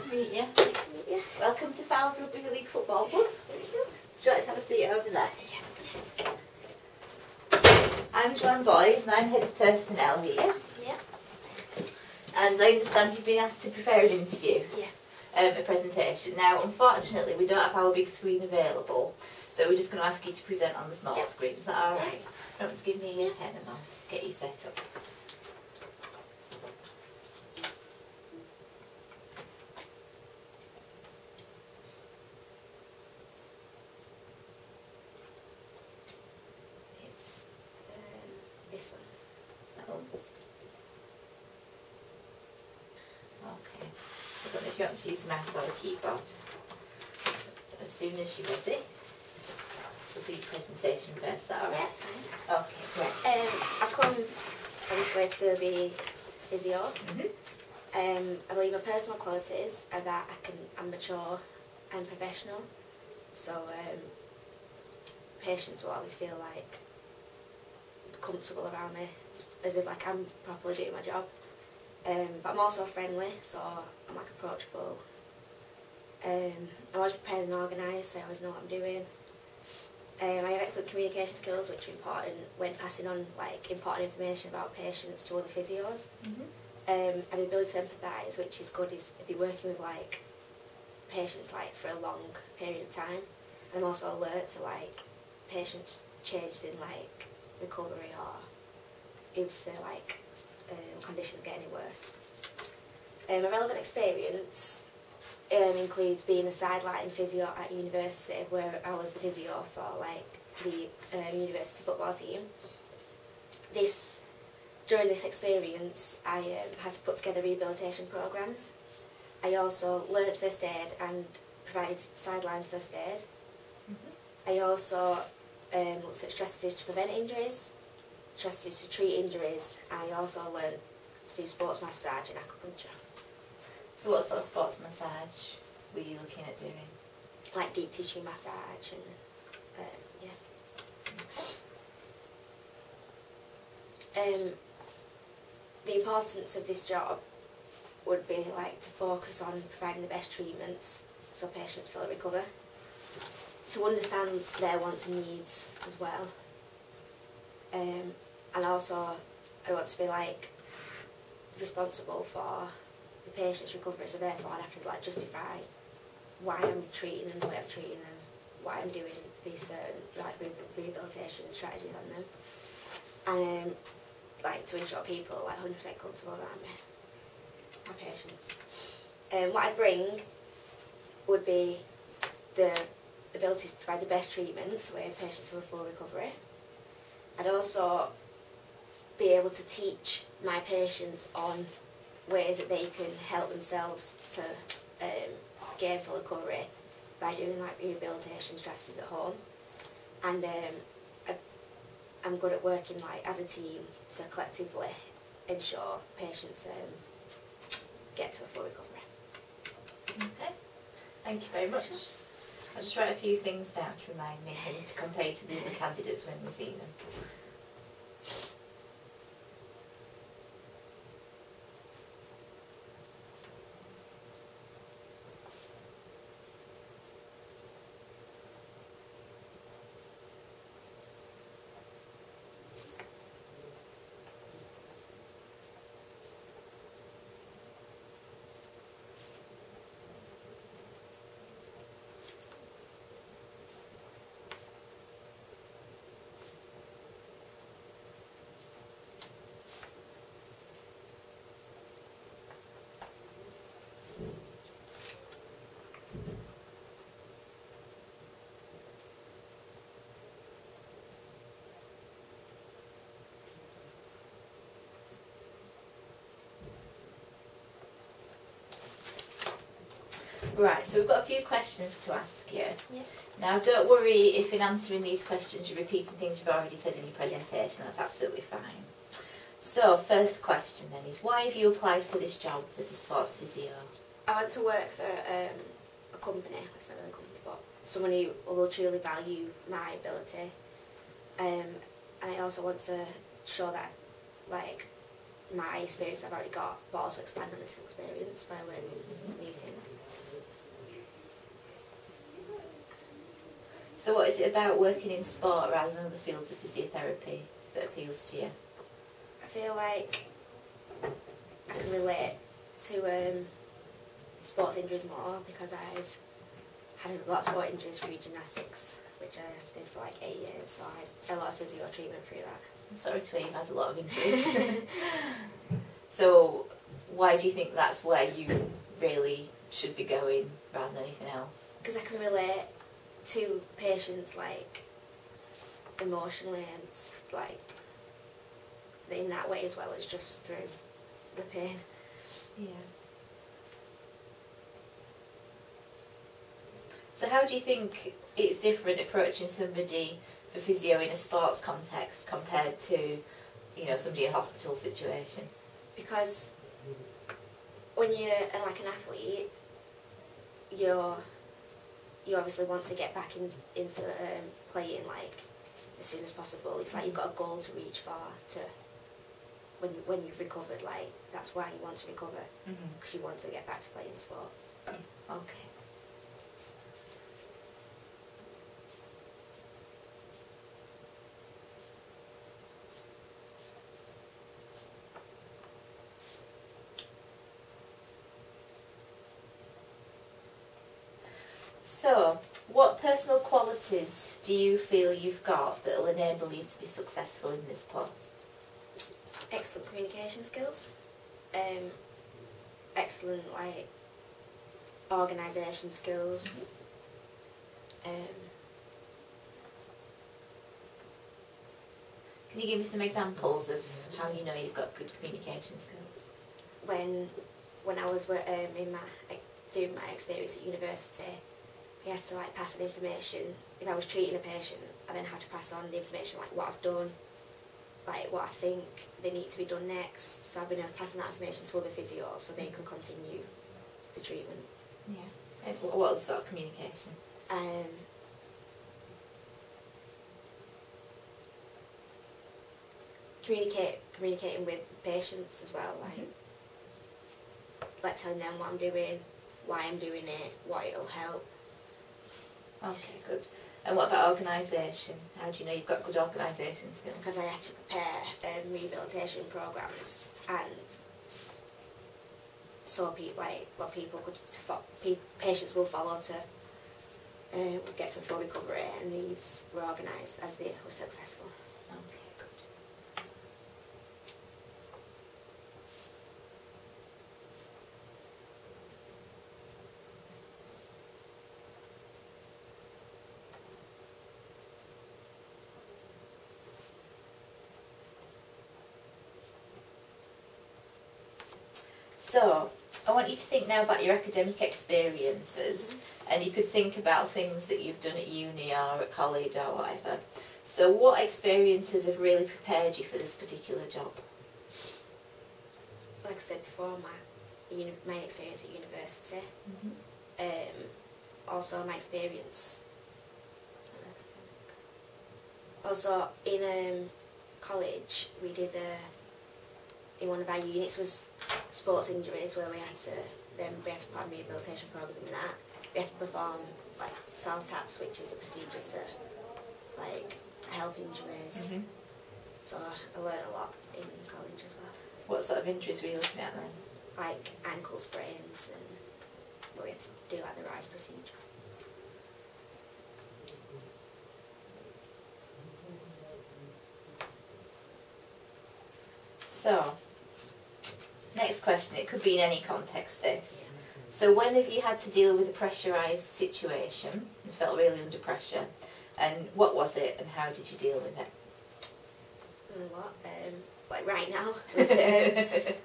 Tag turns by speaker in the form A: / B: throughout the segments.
A: to meet you.
B: Nice to meet you.
A: Welcome to Falls Rugby League Football Club. Would you like to have a seat over there?
B: Yeah.
A: I'm Joanne Boys and I'm head of personnel here.
B: Yeah.
A: And I understand you've been asked to prepare an interview.
B: Yeah.
A: A presentation. Now, unfortunately, we don't have our big screen available, so we're just going to ask you to present on the small screen. Is that all right? You want to give me your pen and I'll get you set up.
B: It's this one.
A: That one. Okay. I don't know if you want to use the mouse or the keyboard. As soon as you're ready, we'll do your presentation first. Is that all right?
B: Yeah, it's fine.
A: Okay, great.
B: I've come obviously to be physio. I believe my personal qualities are that I'm mature and professional. So patients will always feel like comfortable around me, as if like I'm properly doing my job. But I'm also friendly, so I'm like approachable. I'm always prepared and organised, so I always know what I'm doing. I have excellent communication skills, which are important when passing on like important information about patients to other physios. I have the ability to empathise, which is good if you're working with like patients like for a long period of time. I'm also alert to like patients' changes in like recovery or if their like conditions get any worse. My relevant experience includes being a sideline physio at university, where I was the physio for like the university football team. During this experience, I had to put together rehabilitation programs. I also learned first aid and provided sideline first aid. I also looked at strategies to prevent injuries, strategies to treat injuries. I also learned to do sports massage and acupuncture.
A: So what sort of sports massage were you looking at doing?
B: Like deep tissue massage and the importance of this job would be like to focus on providing the best treatments so patients fully recover, to understand their wants and needs as well, and also I want to be like responsible for the patient's recovery, so therefore I'd have to like justify why I'm treating them the way I'm treating them, why I'm doing these like rehabilitation strategies on them, and like to ensure people like 100% comfortable around me, my patients. What I'd bring would be the ability to provide the best treatment to aid patients to a full recovery. I'd also be able to teach my patients on ways that they can help themselves to gain full recovery by doing like rehabilitation strategies at home. And I'm good at working like as a team to collectively ensure patients get to a full recovery.
A: Okay, thank you very much. I'll just write a few things down to remind me and to compare to the other candidates when we see them. Right, so we've got a few questions to ask you.
B: Yeah.
A: Now, don't worry if in answering these questions you're repeating things you've already said in your presentation, that's absolutely fine. So, first question then is, why have you applied for this job as a sports physio?
B: I want to work for a company, it's not really a company, but someone who will truly value my ability. And I also want to show that like my experience I've already got, but also expand on this experience by learning new things.
A: So what is it about working in sport rather than other fields of physiotherapy that appeals to you?
B: I feel like I can relate to sports injuries more because I've had a lot of sport injuries through gymnastics, which I did for like 8 years, so I had a lot of physio treatment through that.
A: I'm sorry to hear you've had a lot of injuries. So why do you think that's where you really should be going rather than anything else?
B: Because I can relate to patients like emotionally and like in that way as well as just through the pain.
A: Yeah. So how do you think it's different approaching somebody for physio in a sports context compared to, you know, somebody in a hospital situation?
B: Because when you're like an athlete, you obviously want to get back into playing like as soon as possible. It's like you've got a goal to reach for to when you've recovered. Like that's why you want to recover, because you want to get back to playing sport.
A: Okay. So, what personal qualities do you feel you've got that will enable you to be successful in this post?
B: Excellent communication skills, excellent like organisation skills.
A: Can you give me some examples of how you know you've got good communication skills?
B: When I was doing my experience at university, we had to like pass on information. If I was treating a patient, I then had to pass on the information, like what I've done, like what I think they need to be done next. So I've been able to pass on that information to other physios so they can continue the treatment.
A: Yeah. And what other sort of communication?
B: Communicating with patients as well, like telling them what I'm doing, why I'm doing it, what it'll help.
A: Okay, good. And what about organisation? How do you know you've got good organisation skills?
B: Because I had to prepare rehabilitation programs, and so patients will follow to get to full recovery, and these were organised as they were successful.
A: Okay, good. So, I want you to think now about your academic experiences, and you could think about things that you've done at uni or at college or whatever. So what experiences have really prepared you for this particular job?
B: Like I said before, my experience at university, also my experience, also in college we did in one of our units was sports injuries, where we had to plan rehabilitation programs in that. We had to perform like cell taps, which is a procedure to like help injuries. So I learned a lot in college as well.
A: What sort of injuries were you looking at then?
B: Like ankle sprains, and we had to do like the Royds procedure.
A: So, next question, it could be in any context this. So when have you had to deal with a pressurised situation and felt really under pressure, and what was it and how did you deal with it?
B: A lot, like right now with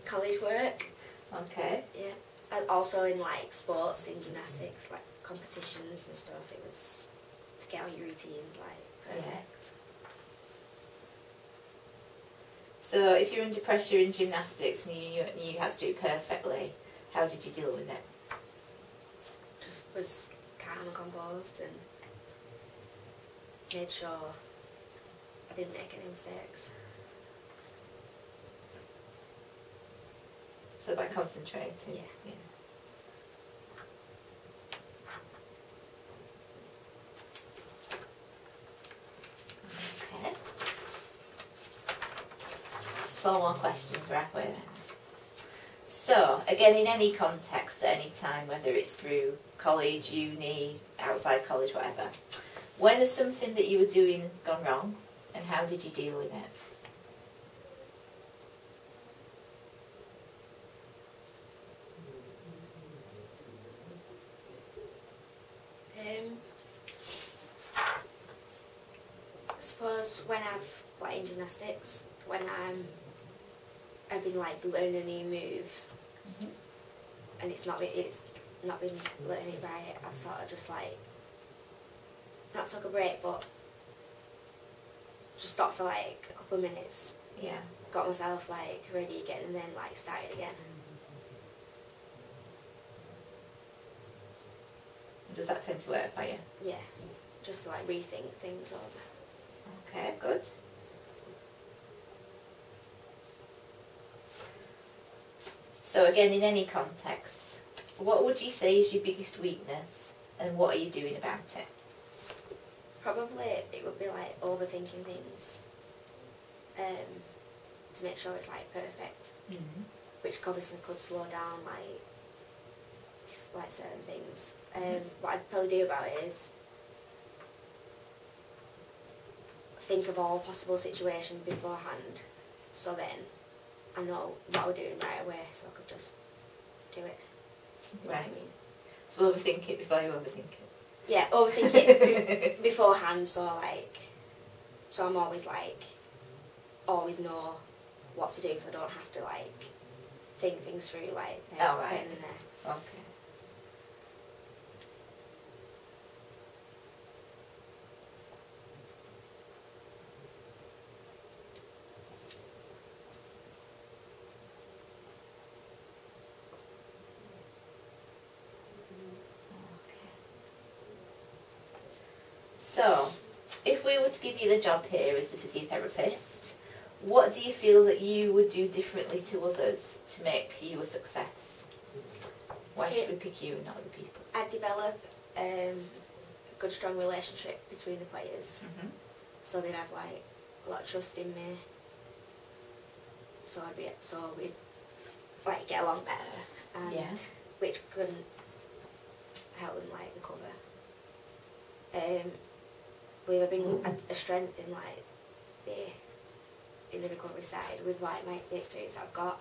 B: college work.
A: Okay.
B: Yeah, and also in like sports, in gymnastics, like competitions and stuff, it was to get all your routines like perfect.
A: Yeah. So if you're under pressure in gymnastics and you had to do it perfectly, how did you deal with it?
B: Just was calm and composed and made sure I didn't make any mistakes.
A: So by concentrating.
B: Yeah.
A: Okay. Just 4 more questions, we're halfway there. So, again, in any context at any time, whether it's through college, uni, outside college, whatever, when has something that you were doing gone wrong, and how did you deal with it?
B: I suppose when I've, like in gymnastics, when I've been like learning a new move, and it's not been learning it right, I've sort of just like, not took a break, but just stopped for like a couple of minutes.
A: Yeah.
B: Got myself like ready again, and then like started again.
A: Does that tend to work for you?
B: Yeah, just to like rethink things over.
A: Okay, good. So again, in any context, what would you say is your biggest weakness, and what are you doing about it?
B: Probably it would be like overthinking things, to make sure it's like perfect, which obviously could slow down like certain things. What I'd probably do about it is think of all possible situations beforehand, so then I know what we're doing right away, so I could just do it. You know what I mean?
A: So overthink it before you overthink it.
B: Yeah, overthink it beforehand, so I'm always always know what to do, so I don't have to like think things through like
A: Oh, right.
B: in there.
A: Okay. So, if we were to give you the job here as the physiotherapist, what do you feel that you would do differently to others to make you a success? Why should we pick you and not other people?
B: I'd develop a good strong relationship between the players, so they'd have like a lot of trust in me, so we'd like get along better, and which could help them like recover. We've been a strength in like the recovery side with like the experience I've got.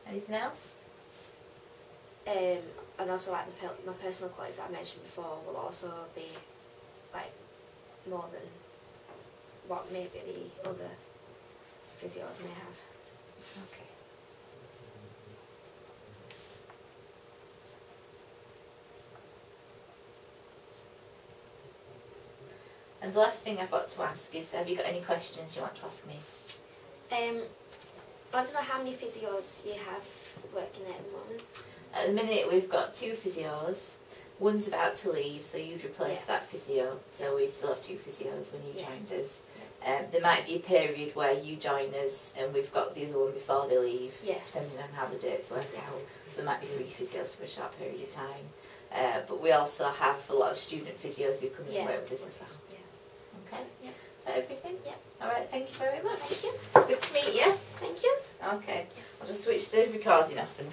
A: Anything else?
B: And also like my personal qualities that I mentioned before will also be like more than what maybe the other physios may have.
A: Okay. And the last thing I've got to ask is, have you got any questions you want to ask me?
B: I want to know how many physios you have working there at the moment.
A: At the minute we've got 2 physios. One's about to leave, so you'd replace that physio. So we'd still have 2 physios when you joined us. There might be a period where you join us and we've got the other one before they leave, depending on how the dates work out. So there might be 3 physios for a short period of time. But we also have a lot of student physios who come in and work with us as well. Okay? Is that everything? Alright, thank you very much.
B: Thank you.
A: Good to meet you.
B: Thank you.
A: Okay, I'll just switch the recording off and